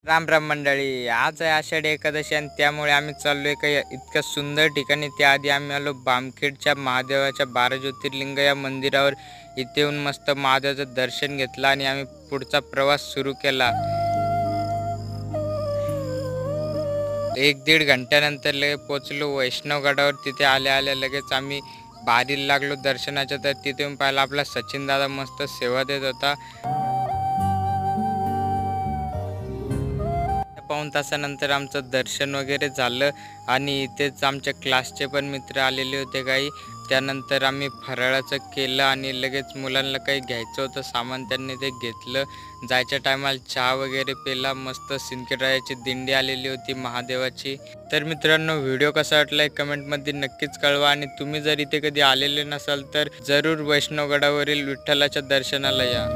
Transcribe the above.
राम राम मंडळी, आज आहे आषाढी एकादशी आणि त्यामुळे आम्ही चाललोय काही इतक्या सुंदर ठिकाणी. त्याआधी आम्ही आलो बामखेडच्या महादेवाच्या 12 ज्योतिर्लिंग या मंदिरावर. इथे येऊन मस्त महादेवाचं दर्शन घेतलं आणि आम्ही पुढचा प्रवास सुरू केला. 1-1.5 घंट्यानंतर लगेच पोचलो वैष्णवगडावर. तिथे आल्या आल्या लगेच आम्ही बारीला लागलो दर्शनाच्या. तर तिथे येऊन पाहिलं आपला सचिन दादा मस्त सेवा देत होता. पाऊण तासानंतर आमचं दर्शन वगैरे झालं आणि इथेच आमच्या क्लासचे पण मित्र आलेले होते काही. त्यानंतर आम्ही फराळाचं केलं आणि लगेच मुलांना काही घ्यायचं होतं सामान, त्यांनी ते घेतलं. जायच्या टायमाला चहा वगैरे पेला. मस्त सिंदखेडरायाची दिंडी आलेली होती महादेवाची. तर मित्रांनो, व्हिडिओ कसा वाटला कमेंटमध्ये नक्कीच कळवा आणि तुम्ही जर इथे कधी आलेले नसाल तर जरूर वैष्णवगडावरील विठ्ठलाच्या दर्शनाला या.